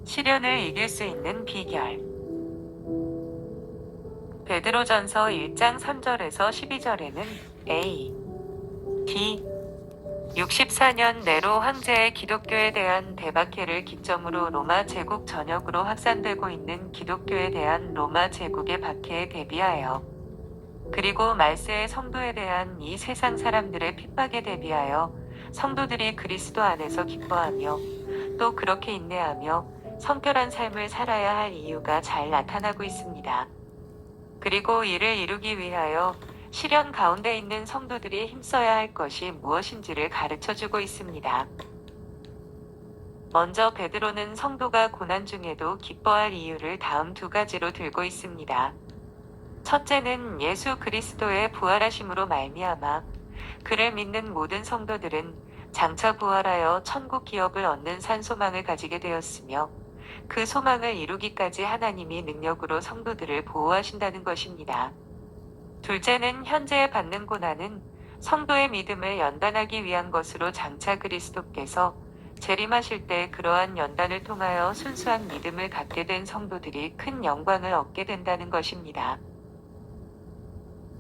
시련을 이길 수 있는 비결. 베드로전서 1장 3절에서 12절에는 A, D, 64년 내로 황제의 기독교에 대한 대박해를 기점으로 로마 제국 전역으로 확산되고 있는 기독교에 대한 로마 제국의 박해에 대비하여, 그리고 말세의 성도에 대한 이 세상 사람들의 핍박에 대비하여 성도들이 그리스도 안에서 기뻐하며 또 그렇게 인내하며 성결한 삶을 살아야 할 이유가 잘 나타나고 있습니다. 그리고 이를 이루기 위하여 시련 가운데 있는 성도들이 힘써야 할 것이 무엇인지를 가르쳐주고 있습니다. 먼저 베드로는 성도가 고난 중에도 기뻐할 이유를 다음 두 가지로 들고 있습니다. 첫째는 예수 그리스도의 부활하심으로 말미암아 그를 믿는 모든 성도들은 장차 부활하여 천국 기업을 얻는 산 소망을 가지게 되었으며 그 소망을 이루기까지 하나님이 능력으로 성도들을 보호하신다는 것입니다. 둘째는 현재 받는 고난은 성도의 믿음을 연단하기 위한 것으로 장차 그리스도께서 재림하실 때 그러한 연단을 통하여 순수한 믿음을 갖게 된 성도들이 큰 영광을 얻게 된다는 것입니다.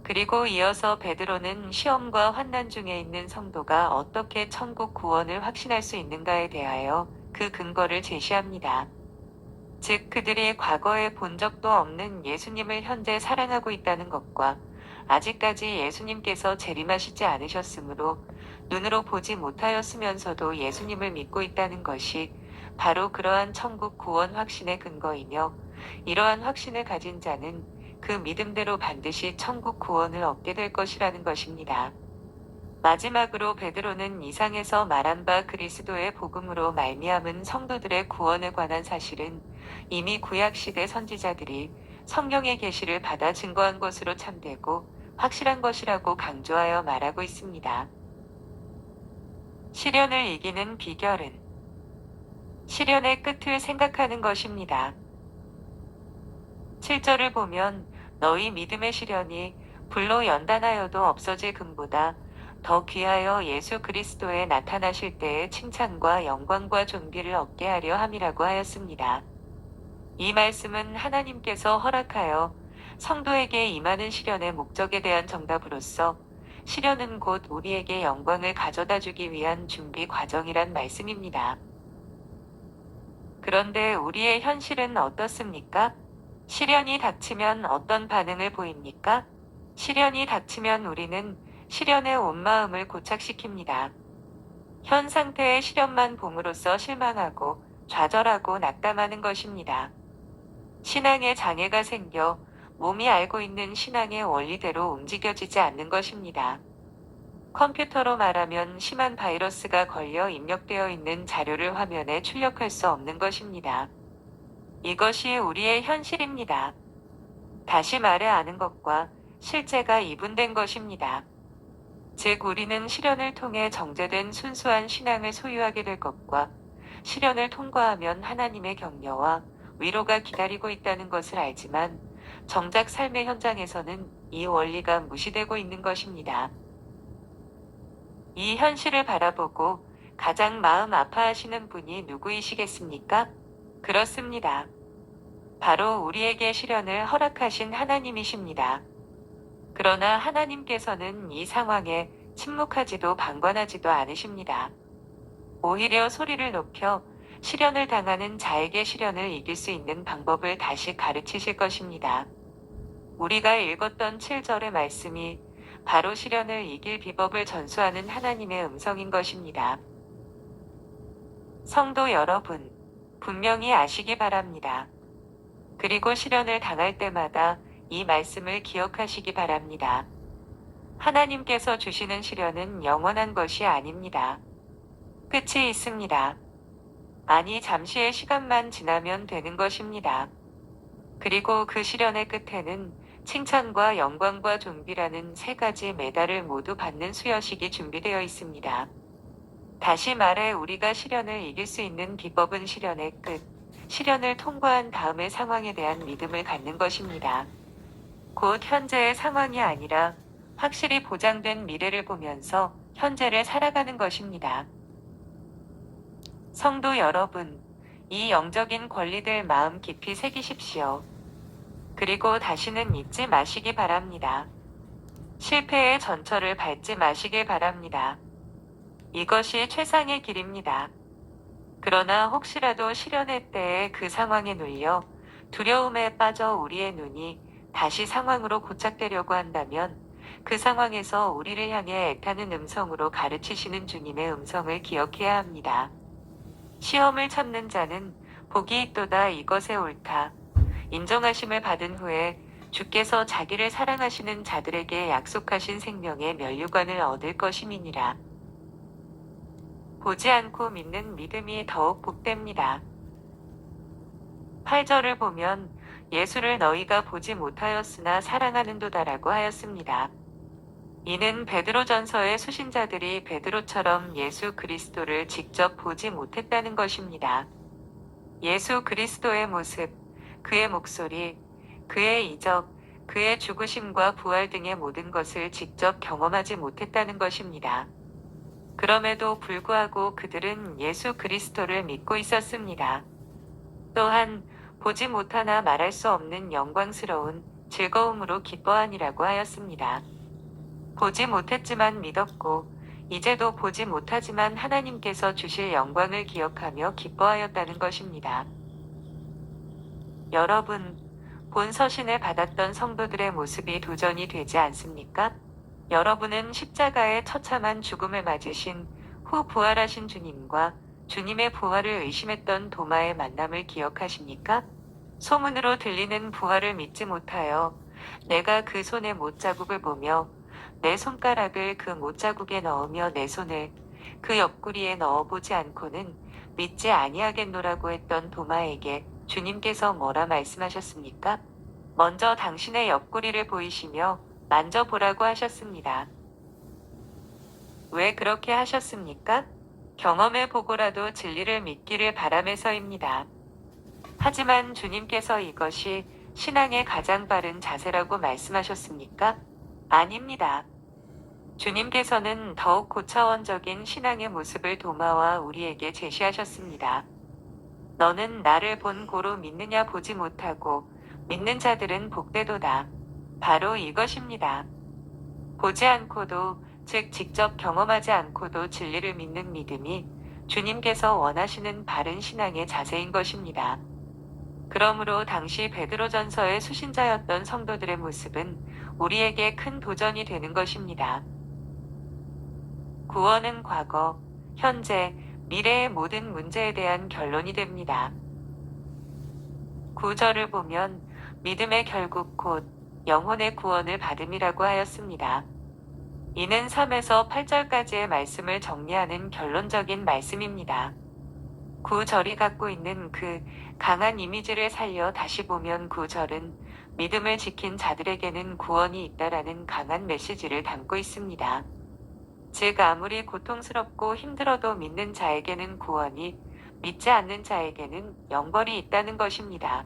그리고 이어서 베드로는 시험과 환난 중에 있는 성도가 어떻게 천국 구원을 확신할 수 있는가에 대하여 그 근거를 제시합니다. 즉 그들이 과거에 본 적도 없는 예수님을 현재 사랑하고 있다는 것과 아직까지 예수님께서 재림하시지 않으셨으므로 눈으로 보지 못하였으면서도 예수님을 믿고 있다는 것이 바로 그러한 천국 구원 확신의 근거이며, 이러한 확신을 가진 자는 그 믿음대로 반드시 천국 구원을 얻게 될 것이라는 것입니다. 마지막으로 베드로는 이상에서 말한 바 그리스도의 복음으로 말미암은 성도들의 구원에 관한 사실은 이미 구약시대 선지자들이 성경의 계시를 받아 증거한 것으로 참되고 확실한 것이라고 강조하여 말하고 있습니다. 시련을 이기는 비결은 시련의 끝을 생각하는 것입니다. 7절을 보면 너희 믿음의 시련이 불로 연단하여도 없어질 금보다 더 귀하여 예수 그리스도에 나타나실 때의 칭찬과 영광과 존귀를 얻게 하려 함이라고 하였습니다. 이 말씀은 하나님께서 허락하여 성도에게 임하는 시련의 목적에 대한 정답으로서 시련은 곧 우리에게 영광을 가져다 주기 위한 준비 과정이란 말씀입니다. 그런데 우리의 현실은 어떻습니까? 시련이 닥치면 어떤 반응을 보입니까? 시련이 닥치면 우리는 시련의 온 마음을 고착시킵니다. 현 상태의 시련만 봄으로써 실망하고 좌절하고 낙담하는 것입니다. 신앙에 장애가 생겨 몸이 알고 있는 신앙의 원리대로 움직여지지 않는 것입니다. 컴퓨터로 말하면 심한 바이러스가 걸려 입력되어 있는 자료를 화면에 출력할 수 없는 것입니다. 이것이 우리의 현실입니다. 다시 말해 아는 것과 실제가 이분된 것입니다. 즉 우리는 시련을 통해 정제된 순수한 신앙을 소유하게 될 것과 시련을 통과하면 하나님의 격려와 위로가 기다리고 있다는 것을 알지만 정작 삶의 현장에서는 이 원리가 무시되고 있는 것입니다. 이 현실을 바라보고 가장 마음 아파하시는 분이 누구이시겠습니까? 그렇습니다. 바로 우리에게 시련을 허락하신 하나님이십니다. 그러나 하나님께서는 이 상황에 침묵하지도 방관하지도 않으십니다. 오히려 소리를 높여 시련을 당하는 자에게 시련을 이길 수 있는 방법을 다시 가르치실 것입니다. 우리가 읽었던 7절의 말씀이 바로 시련을 이길 비법을 전수하는 하나님의 음성인 것입니다. 성도 여러분, 분명히 아시기 바랍니다. 그리고 시련을 당할 때마다 이 말씀을 기억하시기 바랍니다. 하나님께서 주시는 시련은 영원한 것이 아닙니다. 끝이 있습니다. 아니, 잠시의 시간만 지나면 되는 것입니다. 그리고 그 시련의 끝에는 칭찬과 영광과 존귀라는 세 가지 메달을 모두 받는 수여식이 준비되어 있습니다. 다시 말해 우리가 시련을 이길 수 있는 비법은 시련의 끝, 시련을 통과한 다음의 상황에 대한 믿음을 갖는 것입니다. 곧 현재의 상황이 아니라 확실히 보장된 미래를 보면서 현재를 살아가는 것입니다. 성도 여러분, 이 영적인 권리들 마음 깊이 새기십시오. 그리고 다시는 잊지 마시기 바랍니다. 실패의 전철을 밟지 마시길 바랍니다. 이것이 최상의 길입니다. 그러나 혹시라도 시련의 때에 그 상황에 눌려 두려움에 빠져 우리의 눈이 다시 상황으로 고착되려고 한다면 그 상황에서 우리를 향해 애타는 음성으로 가르치시는 주님의 음성을 기억해야 합니다. 시험을 참는 자는 복이 있도다. 이것에 옳다. 인정하심을 받은 후에 주께서 자기를 사랑하시는 자들에게 약속하신 생명의 면류관을 얻을 것임이니라. 보지 않고 믿는 믿음이 더욱 복됩니다. 8절을 보면 예수를 너희가 보지 못하였으나 사랑하는도다라고 하였습니다. 이는 베드로전서의 수신자들이 베드로처럼 예수 그리스도를 직접 보지 못했다는 것입니다. 예수 그리스도의 모습, 그의 목소리, 그의 이적, 그의 죽으심과 부활 등의 모든 것을 직접 경험하지 못했다는 것입니다. 그럼에도 불구하고 그들은 예수 그리스도를 믿고 있었습니다. 또한 보지 못하나 말할 수 없는 영광스러운 즐거움으로 기뻐하니라고 하였습니다. 보지 못했지만 믿었고 이제도 보지 못하지만 하나님께서 주실 영광을 기억하며 기뻐하였다는 것입니다. 여러분, 본 서신을 받았던 성도들의 모습이 도전이 되지 않습니까? 여러분은 십자가의 처참한 죽음을 맞으신 후 부활하신 주님과 주님의 부활을 의심했던 도마의 만남을 기억하십니까? 소문으로 들리는 부활을 믿지 못하여 내가 그 손의 못자국을 보며 내 손가락을 그 못자국에 넣으며 내 손을 그 옆구리에 넣어보지 않고는 믿지 아니하겠노라고 했던 도마에게 주님께서 뭐라 말씀하셨습니까? 먼저 당신의 옆구리를 보이시며 만져보라고 하셨습니다. 왜 그렇게 하셨습니까? 경험해보고라도 진리를 믿기를 바라면서입니다. 하지만 주님께서 이것이 신앙의 가장 바른 자세라고 말씀하셨습니까? 아닙니다. 주님께서는 더욱 고차원적인 신앙의 모습을 도마와 우리에게 제시하셨습니다. 너는 나를 본 고로 믿느냐 보지 못하고 믿는 자들은 복되도다. 바로 이것입니다. 보지 않고도, 즉 직접 경험하지 않고도 진리를 믿는 믿음이 주님께서 원하시는 바른 신앙의 자세인 것입니다. 그러므로 당시 베드로전서의 수신자였던 성도들의 모습은 우리에게 큰 도전이 되는 것입니다. 구원은 과거, 현재, 미래의 모든 문제에 대한 결론이 됩니다. 9절을 보면 믿음의 결국 곧 영혼의 구원을 받음이라고 하였습니다. 이는 3에서 8절까지의 말씀을 정리하는 결론적인 말씀입니다. 9절이 갖고 있는 그 강한 이미지를 살려 다시 보면 9절은 믿음을 지킨 자들에게는 구원이 있다라는 강한 메시지를 담고 있습니다. 즉 아무리 고통스럽고 힘들어도 믿는 자에게는 구원이, 믿지 않는 자에게는 영벌이 있다는 것입니다.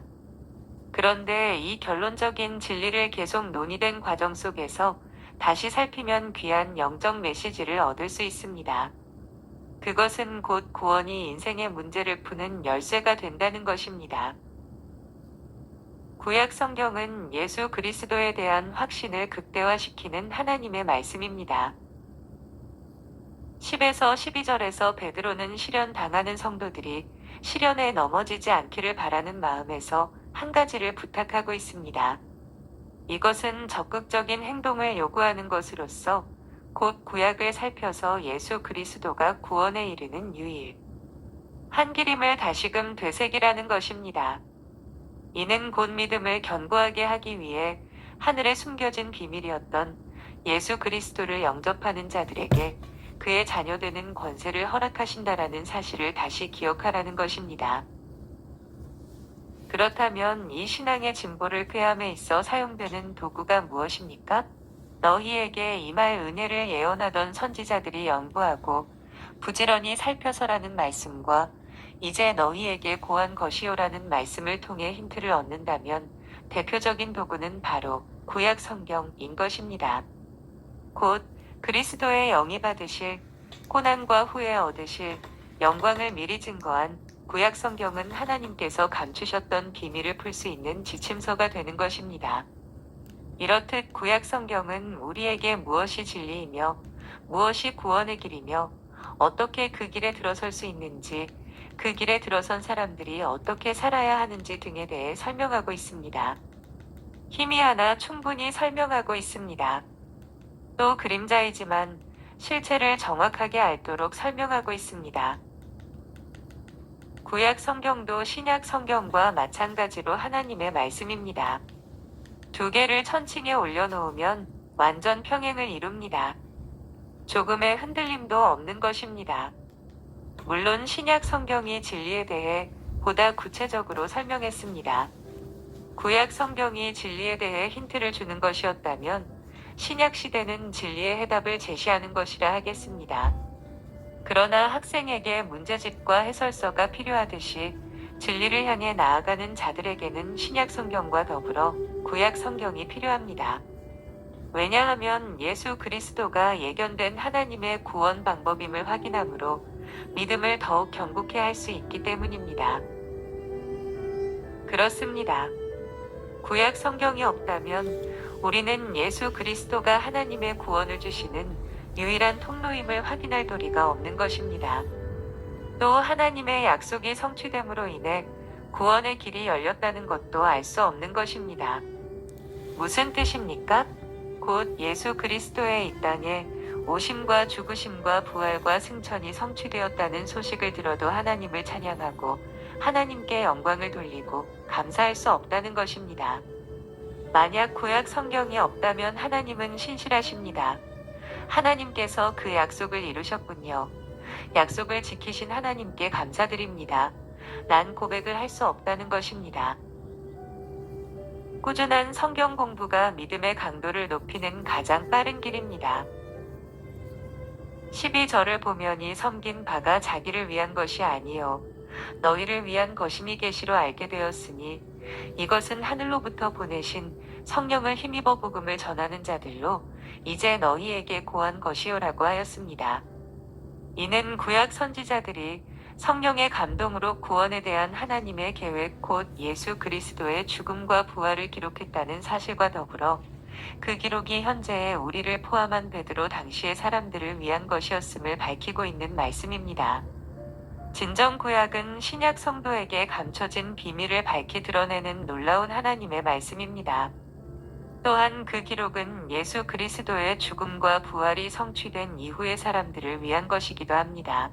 그런데 이 결론적인 진리를 계속 논의된 과정 속에서 다시 살피면 귀한 영적 메시지를 얻을 수 있습니다. 그것은 곧 구원이 인생의 문제를 푸는 열쇠가 된다는 것입니다. 구약 성경은 예수 그리스도에 대한 확신을 극대화시키는 하나님의 말씀입니다. 10에서 12절에서 베드로는 시련 당하는 성도들이 시련에 넘어지지 않기를 바라는 마음에서 한 가지를 부탁하고 있습니다. 이것은 적극적인 행동을 요구하는 것으로서 곧 구약을 살펴서 예수 그리스도가 구원에 이르는 유일 한 길임을 다시금 되새기라는 것입니다. 이는 곧 믿음을 견고하게 하기 위해 하늘에 숨겨진 비밀이었던 예수 그리스도를 영접하는 자들에게 그의 자녀되는 권세를 허락하신다라는 사실을 다시 기억하라는 것입니다. 그렇다면 이 신앙의 진보를 꾀함에 있어 사용되는 도구가 무엇입니까? 너희에게 임할 은혜를 예언하던 선지자들이 연구하고 부지런히 살펴서라는 말씀과 이제 너희에게 고한 것이요라는 말씀을 통해 힌트를 얻는다면 대표적인 도구는 바로 구약 성경인 것입니다. 곧 그리스도의 영이 받으실 고난과 후에 얻으실 영광을 미리 증거한 구약 성경은 하나님께서 감추셨던 비밀을 풀 수 있는 지침서가 되는 것입니다. 이렇듯 구약 성경은 우리에게 무엇이 진리이며 무엇이 구원의 길이며 어떻게 그 길에 들어설 수 있는지, 그 길에 들어선 사람들이 어떻게 살아야 하는지 등에 대해 설명하고 있습니다. 희미하나 충분히 설명하고 있습니다. 또 그림자이지만 실체를 정확하게 알도록 설명하고 있습니다. 구약 성경도 신약 성경과 마찬가지로 하나님의 말씀입니다. 두 개를 천칭에 올려놓으면 완전 평행을 이룹니다. 조금의 흔들림도 없는 것입니다. 물론 신약 성경이 진리에 대해 보다 구체적으로 설명했습니다. 구약 성경이 진리에 대해 힌트를 주는 것이었다면 신약 시대는 진리의 해답을 제시하는 것이라 하겠습니다. 그러나 학생에게 문제집과 해설서가 필요하듯이 진리를 향해 나아가는 자들에게는 신약 성경과 더불어 구약 성경이 필요합니다. 왜냐하면 예수 그리스도가 예견된 하나님의 구원 방법임을 확인함으로 믿음을 더욱 견고케 할 수 있기 때문입니다. 그렇습니다. 구약 성경이 없다면 우리는 예수 그리스도가 하나님의 구원을 주시는 유일한 통로임을 확인할 도리가 없는 것입니다. 또 하나님의 약속이 성취됨으로 인해 구원의 길이 열렸다는 것도 알 수 없는 것입니다. 무슨 뜻입니까? 곧 예수 그리스도의 이 땅에 오심과 죽으심과 부활과 승천이 성취되었다는 소식을 들어도 하나님을 찬양하고 하나님께 영광을 돌리고 감사할 수 없다는 것입니다. 만약 구약 성경이 없다면 하나님은 신실하십니다. 하나님께서 그 약속을 이루셨군요. 약속을 지키신 하나님께 감사드립니다. 난 고백을 할 수 없다는 것입니다. 꾸준한 성경 공부가 믿음의 강도를 높이는 가장 빠른 길입니다. 12절을 보면 이 섬긴 바가 자기를 위한 것이 아니요 너희를 위한 것임이 계시로 알게 되었으니 이것은 하늘로부터 보내신 성령을 힘입어 복음을 전하는 자들로 이제 너희에게 고한 것이요라고 하였습니다. 이는 구약 선지자들이 성령의 감동으로 구원에 대한 하나님의 계획 곧 예수 그리스도의 죽음과 부활을 기록했다는 사실과 더불어 그 기록이 현재의 우리를 포함한 베드로 당시의 사람들을 위한 것이었음을 밝히고 있는 말씀입니다. 진정 구약은 신약 성도에게 감춰진 비밀을 밝히 드러내는 놀라운 하나님의 말씀입니다. 또한 그 기록은 예수 그리스도의 죽음과 부활이 성취된 이후의 사람들을 위한 것이기도 합니다.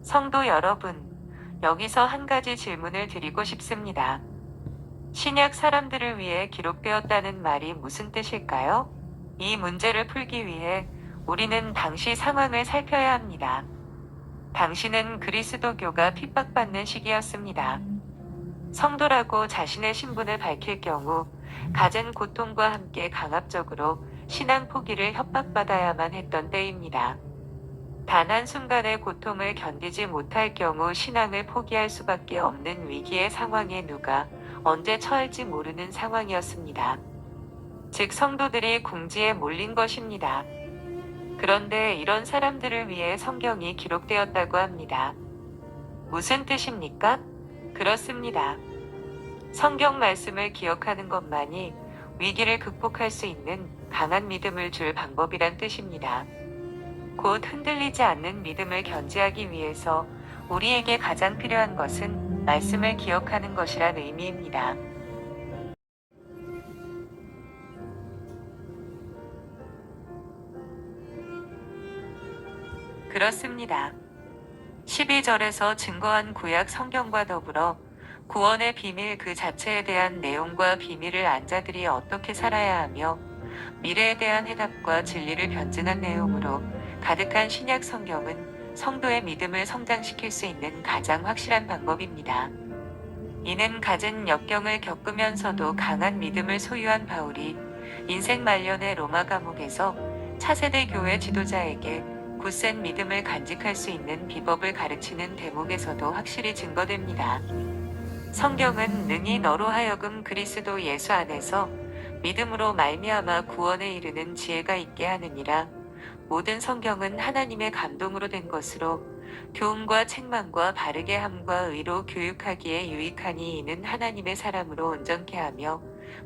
성도 여러분, 여기서 한 가지 질문을 드리고 싶습니다. 신약 사람들을 위해 기록되었다는 말이 무슨 뜻일까요? 이 문제를 풀기 위해 우리는 당시 상황을 살펴야 합니다. 당시는 그리스도교가 핍박받는 시기였습니다. 성도라고 자신의 신분을 밝힐 경우 갖은 고통과 함께 강압적으로 신앙 포기를 협박받아야만 했던 때입니다. 단 한순간의 고통을 견디지 못할 경우 신앙을 포기할 수밖에 없는 위기의 상황에 누가 언제 처할지 모르는 상황이었습니다. 즉 성도들이 궁지에 몰린 것입니다. 그런데 이런 사람들을 위해 성경이 기록되었다고 합니다. 무슨 뜻입니까? 그렇습니다. 성경 말씀을 기억하는 것만이 위기를 극복할 수 있는 강한 믿음을 줄 방법이란 뜻입니다. 곧 흔들리지 않는 믿음을 견지하기 위해서 우리에게 가장 필요한 것은 말씀을 기억하는 것이란 의미입니다. 그렇습니다. 12절에서 증거한 구약 성경과 더불어 구원의 비밀 그 자체에 대한 내용과 비밀을 안 자들이 어떻게 살아야 하며 미래에 대한 해답과 진리를 변증한 내용으로 가득한 신약 성경은 성도의 믿음을 성장시킬 수 있는 가장 확실한 방법입니다. 이는 갖은 역경을 겪으면서도 강한 믿음을 소유한 바울이 인생 말년의 로마 감옥에서 차세대 교회 지도자에게 굳센 믿음을 간직할 수 있는 비법을 가르치는 대목에서도 확실히 증거됩니다. 성경은 능히 너로 하여금 그리스도 예수 안에서 믿음으로 말미암아 구원에 이르는 지혜가 있게 하느니라. 모든 성경은 하나님의 감동으로 된 것으로 교훈과 책망과 바르게 함과 의로 교육하기에 유익하니 이는 하나님의 사람으로 온전케 하며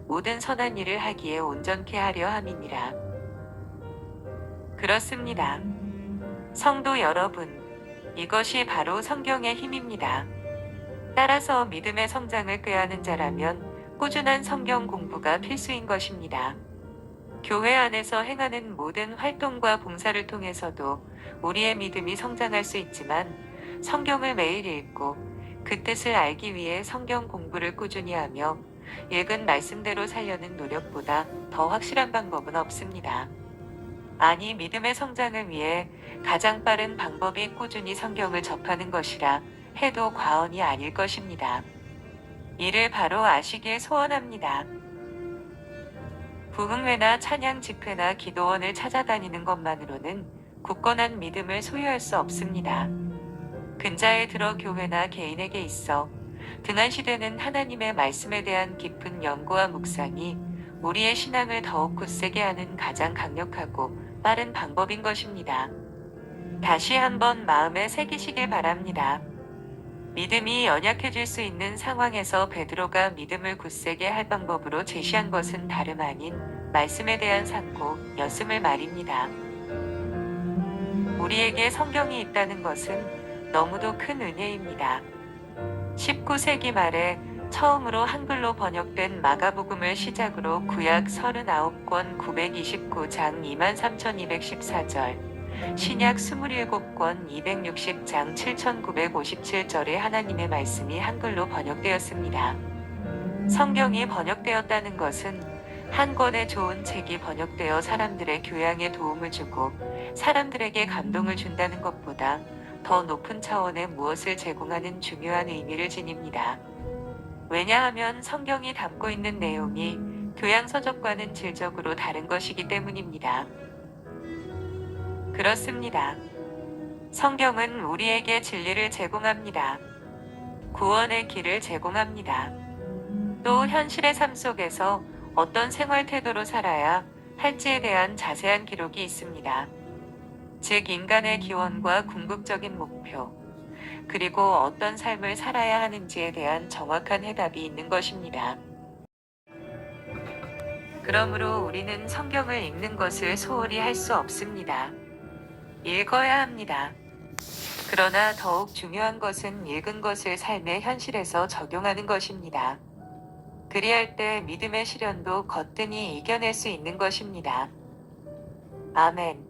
모든 선한 일을 하기에 온전케 하려 함이니라. 그렇습니다. 성도 여러분, 이것이 바로 성경의 힘입니다. 따라서 믿음의 성장을 꾀하는 자라면 꾸준한 성경 공부가 필수인 것입니다. 교회 안에서 행하는 모든 활동과 봉사를 통해서도 우리의 믿음이 성장할 수 있지만 성경을 매일 읽고 그 뜻을 알기 위해 성경 공부를 꾸준히 하며 읽은 말씀대로 살려는 노력보다 더 확실한 방법은 없습니다. 아니, 믿음의 성장을 위해 가장 빠른 방법이 꾸준히 성경을 접하는 것이라 해도 과언이 아닐 것입니다. 이를 바로 아시길 소원합니다. 부흥회나 찬양 집회나 기도원을 찾아다니는 것만으로는 굳건한 믿음을 소유할 수 없습니다. 근자에 들어 교회나 개인에게 있어 등한시되는 하나님의 말씀에 대한 깊은 연구와 묵상이 우리의 신앙을 더욱 굳세게 하는 가장 강력하고 빠른 방법인 것입니다. 다시 한번 마음에 새기시길 바랍니다. 믿음이 연약해질 수 있는 상황에서 베드로가 믿음을 굳세게 할 방법으로 제시한 것은 다름 아닌 말씀에 대한 상고였음을 말입니다. 우리에게 성경이 있다는 것은 너무도 큰 은혜입니다. 19세기 말에 처음으로 한글로 번역된 마가복음을 시작으로 구약 39권 929장 23,214절, 신약 27권 260장 7,957절의 하나님의 말씀이 한글로 번역되었습니다. 성경이 번역되었다는 것은 한 권의 좋은 책이 번역되어 사람들의 교양에 도움을 주고 사람들에게 감동을 준다는 것보다 더 높은 차원의 무엇을 제공하는 중요한 의미를 지닙니다. 왜냐하면 성경이 담고 있는 내용이 교양서적과는 질적으로 다른 것이기 때문입니다. 그렇습니다. 성경은 우리에게 진리를 제공합니다. 구원의 길을 제공합니다. 또 현실의 삶 속에서 어떤 생활 태도로 살아야 할지에 대한 자세한 기록이 있습니다. 즉, 인간의 기원과 궁극적인 목표, 그리고 어떤 삶을 살아야 하는지에 대한 정확한 해답이 있는 것입니다. 그러므로 우리는 성경을 읽는 것을 소홀히 할 수 없습니다. 읽어야 합니다. 그러나 더욱 중요한 것은 읽은 것을 삶의 현실에서 적용하는 것입니다. 그리할 때 믿음의 시련도 거뜬히 이겨낼 수 있는 것입니다. 아멘.